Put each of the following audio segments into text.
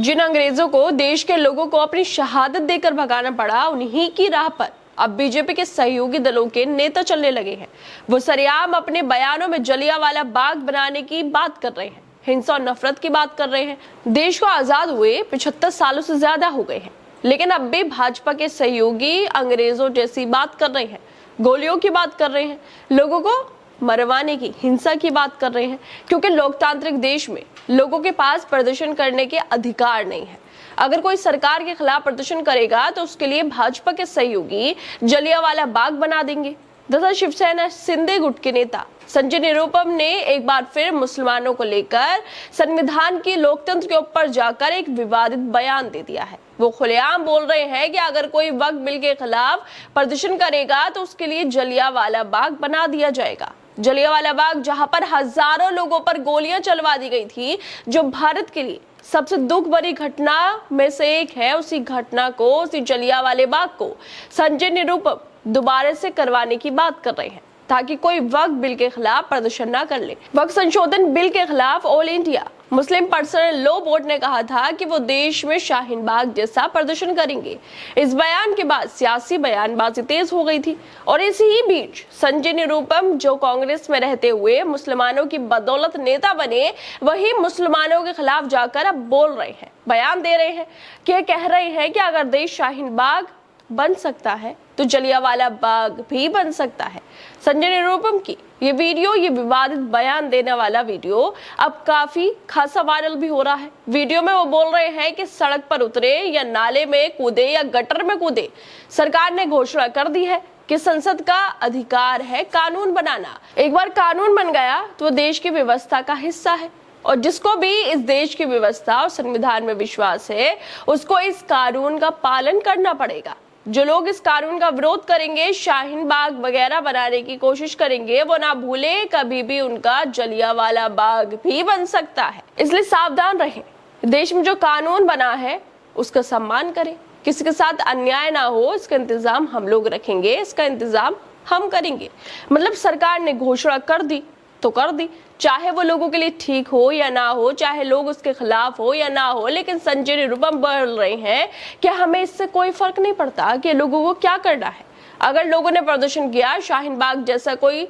जिन अंग्रेजों को देश के लोगों को अपनी शहादत देकर भगाना पड़ा, उन्हीं की राह पर अब बीजेपी के सहयोगी दलों के नेता चलने लगे हैं। वो सरेआम अपने बयानों में जलियांवाला बाग बनाने की बात कर रहे हैं, हिंसा और नफरत की बात कर रहे हैं। देश को आजाद हुए 75 सालों से ज्यादा हो गए हैं, लेकिन अब भी भाजपा के सहयोगी अंग्रेजों जैसी बात कर रहे हैं, गोलियों की बात कर रहे हैं, लोगों को मरवाने की, हिंसा की बात कर रहे हैं, क्योंकि लोकतांत्रिक देश में लोगों के पास प्रदर्शन करने के अधिकार नहीं है। अगर कोई सरकार के खिलाफ प्रदर्शन करेगा तो उसके लिए भाजपा के सहयोगी जलियांवाला बाग बना देंगे। दरअसल शिवसेना शिंदे गुट के नेता संजय निरुपम ने एक बार फिर मुसलमानों को लेकर संविधान की लोकतंत्र के ऊपर जाकर एक विवादित बयान दे दिया है। वो खुलेआम बोल रहे हैं कि अगर कोई वक्फ बिल के खिलाफ प्रदर्शन करेगा तो उसके लिए जलियांवाला बाग बना दिया जाएगा। जलियांवाला बाग, जहां पर हजारों लोगों पर गोलियां चलवा दी गई थी, जो भारत के लिए सबसे दुख भरी घटना में से एक है, उसी घटना को, उसी जलियांवाले बाग को संजय निरुपम दोबारा से करवाने की बात कर रहे हैं, ताकि कोई वक्फ बिल के खिलाफ प्रदर्शन ना कर ले। वक्फ संशोधन बिल के खिलाफ all India Muslim personal law board ने कहा था कि वो देश में शाहीन बाग जैसा प्रदर्शन करेंगे। इस बयान के बाद सियासी बयानबाजी तेज हो गई थी और इसी ही बीच संजय निरुपम, जो कांग्रेस में रहते हुए मुसलमानों की बदौलत नेता बने, वही मुसलमानों के खिलाफ जाकर अब बोल रहे हैं, बयान दे रहे हैं कि कह रहे हैं कि अगर देश शाहीन बाग बन सकता है तो जलियांवाला बाग भी बन सकता है। संजय निरुपम की ये वीडियो, ये विवादित बयान देने वाला वीडियो अब काफी खासा वायरल भी हो रहा है। वीडियो में वो बोल रहे हैं कि सड़क पर उतरे या नाले में कूदे या गटर में कूदे, सरकार ने घोषणा कर दी है कि संसद का अधिकार है कानून बनाना। एक बार कानून बन गया तो वो देश की व्यवस्था का हिस्सा है, और जिसको भी इस देश की व्यवस्था और संविधान में विश्वास है, उसको इस कानून का पालन करना पड़ेगा। जो लोग इस कानून का विरोध करेंगे, शाहीन बाग वगैरह बनाने की कोशिश करेंगे, वो ना भूले कभी भी उनका जलियांवाला बाग भी बन सकता है। इसलिए सावधान रहें। देश में जो कानून बना है उसका सम्मान करें, किसी के साथ अन्याय ना हो, इसका इंतजाम हम लोग रखेंगे, इसका इंतजाम हम करेंगे। मतलब सरकार ने घोषणा कर दी तो कर दी, चाहे वो लोगों के लिए ठीक हो या ना हो, चाहे लोग उसके खिलाफ हो या ना हो। लेकिन संजय निरुपम बोल रहे हैं कि हमें इससे कोई फर्क नहीं पड़ता कि लोगों को क्या करना है। अगर लोगों ने प्रदर्शन किया, शाहीन बाग जैसा कोई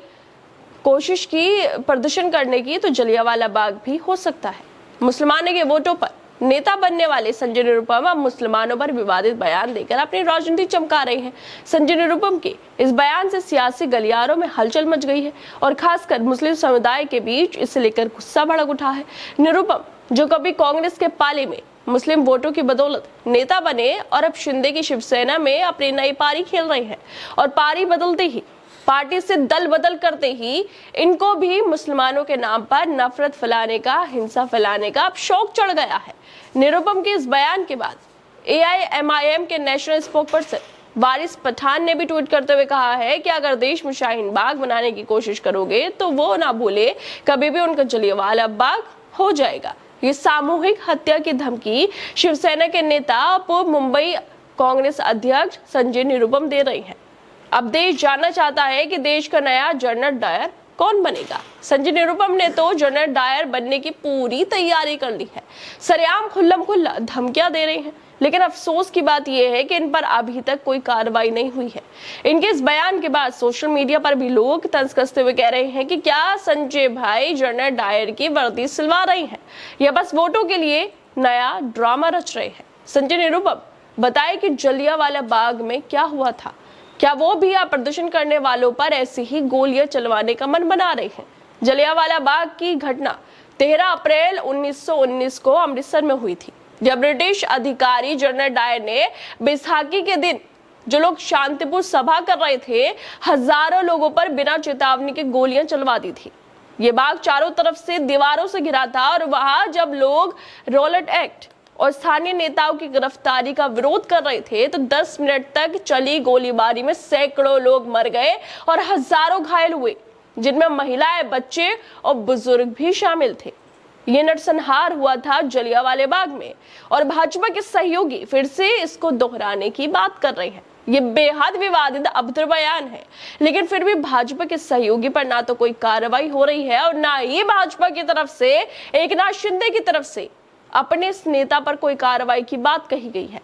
कोशिश की प्रदर्शन करने की, तो जलियांवाला बाग भी हो सकता है। मुसलमानों के वोटों पर नेता बनने वाले संजय निरुपम अब मुसलमानों पर विवादित बयान देकर अपनी राजनीति चमका रहे हैं। संजय निरुपम के इस बयान से सियासी गलियारों में हलचल मच गई है और खासकर मुस्लिम समुदाय के बीच इसे लेकर गुस्सा भड़क उठा है। निरुपम, जो कभी कांग्रेस के पाले में मुस्लिम वोटों की बदौलत नेता बने और अब शिंदे की शिवसेना में अपनी नई पारी खेल रहे हैं, और पारी बदलते ही, पार्टी से दल बदल करते ही इनको भी मुसलमानों के नाम पर नफरत फैलाने का, हिंसा फैलाने का अब शौक चढ़ गया है। निरुपम के इस बयान के बाद AIMIM के नेशनल स्पोक्सपर्सन वारिस पठान ने भी ट्वीट करते हुए कहा है कि अगर देश में शाहीन बाग बनाने की कोशिश करोगे तो वो ना भूले कभी भी उनका जलियांवाला बाग हो जाएगा। ये सामूहिक हत्या की धमकी शिवसेना के नेता पूर्व मुंबई कांग्रेस अध्यक्ष संजय निरुपम दे रहे हैं। अब देश जानना चाहता है कि देश का नया जनरल डायर कौन बनेगा। संजय निरुपम ने तो जनरल डायर बनने की पूरी तैयारी कर ली है, सरेआम खुल्लम खुल्ला धमकियां दे रहे हैं। लेकिन अफसोस की बात यह है कि इन पर अभी तक कोई कार्रवाई नहीं हुई है। इनके इस बयान के बाद सोशल मीडिया पर भी लोग तंज कसते हुए कह रहे हैं कि क्या संजय भाई जनरल डायर की वर्दी सिलवा रहे हैं या बस वोटों के लिए नया ड्रामा रच रहे हैं। संजय निरुपम बताए कि जलियांवाला बाग में क्या हुआ था, क्या वो भी आप प्रदर्शन करने वालों पर ऐसी ही गोलियां चलवाने का मन बना रहे हैं। जलियांवाला बाग की घटना 13 अप्रैल 1919 को अमृतसर में हुई थी, जब ब्रिटिश अधिकारी जनरल डायर ने बैसाखी के दिन जो लोग शांतिपूर्ण सभा कर रहे थे, हजारों लोगों पर बिना चेतावनी के गोलियां चलवा दी थी। ये बाग चारों तरफ से दीवारों से घिरा था और वहां जब लोग रॉलेट एक्ट और स्थानीय नेताओं की गिरफ्तारी का विरोध कर रहे थे तो 10 मिनट तक चली गोलीबारी में सैकड़ों लोग मर गए और हजारों घायल हुए, जिनमें महिलाएं, बच्चे और बुजुर्ग भी शामिल थे। ये नरसंहार हुआ था जलियांवाले बाग में, और भाजपा के सहयोगी फिर से इसको दोहराने की बात कर रहे हैं। ये बेहद विवादित अभद्र बयान है, लेकिन फिर भी भाजपा के सहयोगी पर ना तो कोई कार्रवाई हो रही है और ना ही भाजपा की तरफ से, एकनाथ शिंदे की तरफ से अपने इस नेता पर कोई कार्रवाई की बात कही गई है।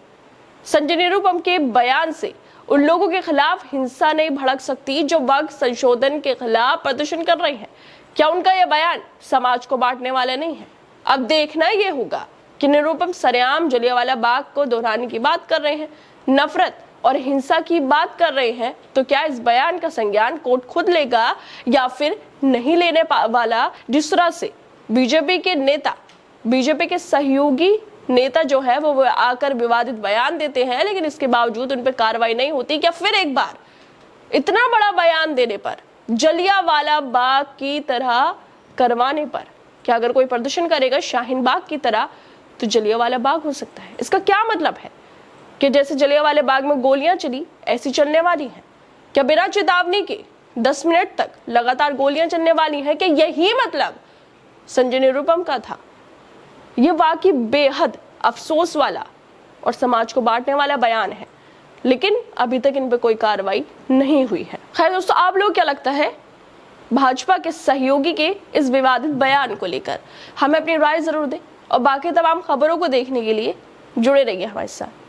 संजय निरुपम के बयान से उन लोगों के खिलाफ हिंसा नहीं भड़क सकती जो वक्फ संशोधन के खिलाफ प्रदर्शन कर रहे हैं। क्या उनका यह बयान समाज को बांटने वाला नहीं है? अब देखना यह होगा कि निरुपम सरेआम जलियांवाला बाग को दोहराने की बात कर रहे हैं, नफरत और हिंसा की बात कर रहे हैं, तो क्या इस बयान का संज्ञान कोर्ट खुद लेगा या फिर नहीं लेने वाला? जिस तरह से बीजेपी के नेता, बीजेपी के सहयोगी नेता जो है वो आकर विवादित बयान देते हैं, लेकिन इसके बावजूद उन पर कार्रवाई नहीं होती। क्या फिर एक बार इतना बड़ा बयान देने पर, जलियांवाला बाग की तरह करवाने पर, क्या अगर कोई प्रदर्शन करेगा शाहीन बाग की तरह तो जलियांवाला बाग हो सकता है? इसका क्या मतलब है कि जैसे जलियांवाला बाग में गोलियां चली ऐसी चलने वाली हैं? क्या बिना चेतावनी के 10 मिनट तक लगातार गोलियां चलने वाली हैं? कि यही मतलब संजय निरुपम का था? ये वाकई बेहद अफसोस वाला और समाज को बांटने वाला बयान है, लेकिन अभी तक इन पे कोई कार्रवाई नहीं हुई है। खैर दोस्तों, आप लोग क्या लगता है भाजपा के सहयोगी के इस विवादित बयान को लेकर? हमें अपनी राय जरूर दें और बाकी तमाम खबरों को देखने के लिए जुड़े रहिए हमारे साथ।